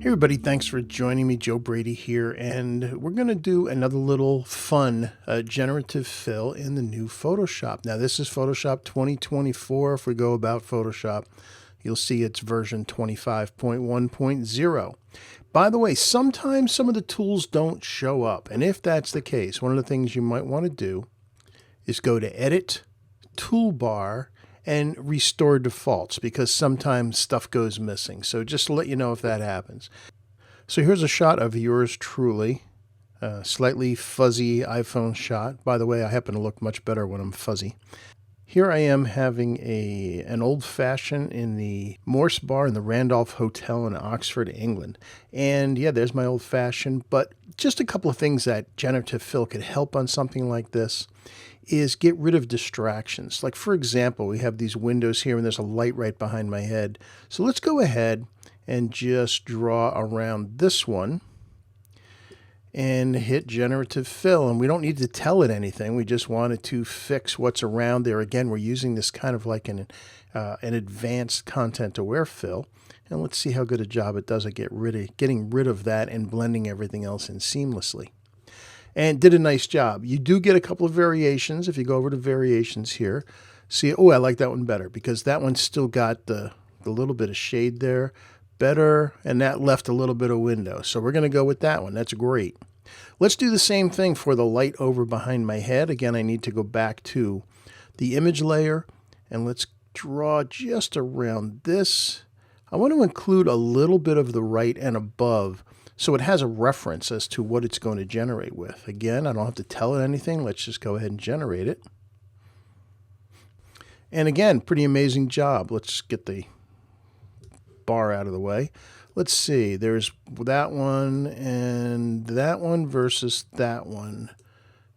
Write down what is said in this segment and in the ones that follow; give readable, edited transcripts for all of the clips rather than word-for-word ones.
Hey everybody, thanks for joining me. Joe Brady here, and we're going to do another little fun generative fill in the new Photoshop. Now this is Photoshop 2024. If we go about Photoshop, you'll see it's version 25.1.0. By the way, sometimes some of the tools don't show up, and if that's the case, one of the things you might want to do is go to Edit, Toolbar, and restore defaults, because sometimes stuff goes missing. So just to let you know if that happens. So here's a shot of yours truly, slightly fuzzy iPhone shot. By the way, I happen to look much better when I'm fuzzy. Here I am having an old-fashioned in the Morse Bar in the Randolph Hotel in Oxford, England. And yeah, there's my old-fashioned, but just a couple of things that generative fill could help on something like this is get rid of distractions. Like for example, we have these windows here and there's a light right behind my head. So let's go ahead and just draw around this one and hit generative fill. And we don't need to tell it anything. We just wanted to fix what's around there. Again, we're using this kind of like an advanced content aware fill. And let's see how good a job it does at getting rid of that and blending everything else in seamlessly. And did a nice job. You do get a couple of variations. If you go over to variations here, see, oh, I like that one better because that one still got the little bit of shade there better, and that left a little bit of window. So we're going to go with that one. That's great. Let's do the same thing for the light over behind my head. Again, I need to go back to the image layer, and let's draw just around this. I want to include a little bit of the right and above, so it has a reference as to what it's going to generate with. Again, I don't have to tell it anything. Let's just go ahead and generate it. And again, pretty amazing job. Let's get the bar out of the way. Let's see. There's that one and that one versus that one. I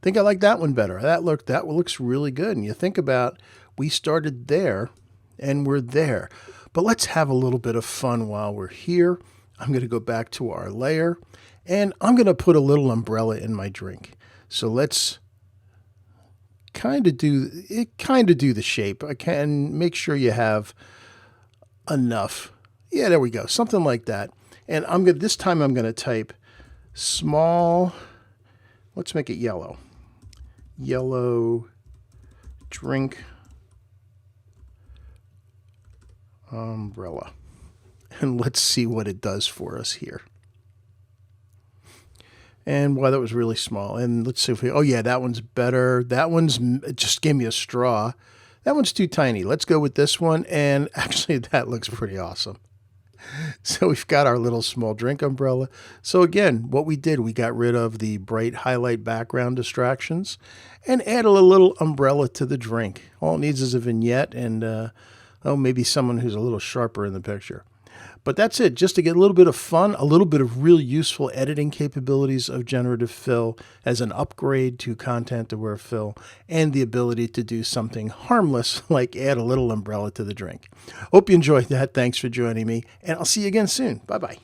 think I like that one better. That looks really good. And you think about, we started there and we're there. But let's have a little bit of fun while we're here. I'm going to go back to our layer, and I'm going to put a little umbrella in my drink. So let's kind of do the shape. I can make sure you have enough. Yeah, there we go. Something like that. And this time I'm going to type small. Let's make it yellow. Yellow drink umbrella. And let's see what it does for us here. And wow, that was really small. And let's see if oh yeah, that one's better. That one's, it just gave me a straw. That one's too tiny. Let's go with this one. And actually that looks pretty awesome. So we've got our little small drink umbrella. So again, what we did, we got rid of the bright highlight background distractions and add a little umbrella to the drink. All it needs is a vignette and maybe someone who's a little sharper in the picture. But that's it, just to get a little bit of fun, a little bit of real useful editing capabilities of generative fill as an upgrade to content-aware fill, and the ability to do something harmless like add a little umbrella to the drink. Hope you enjoyed that. Thanks for joining me, and I'll see you again soon. Bye-bye.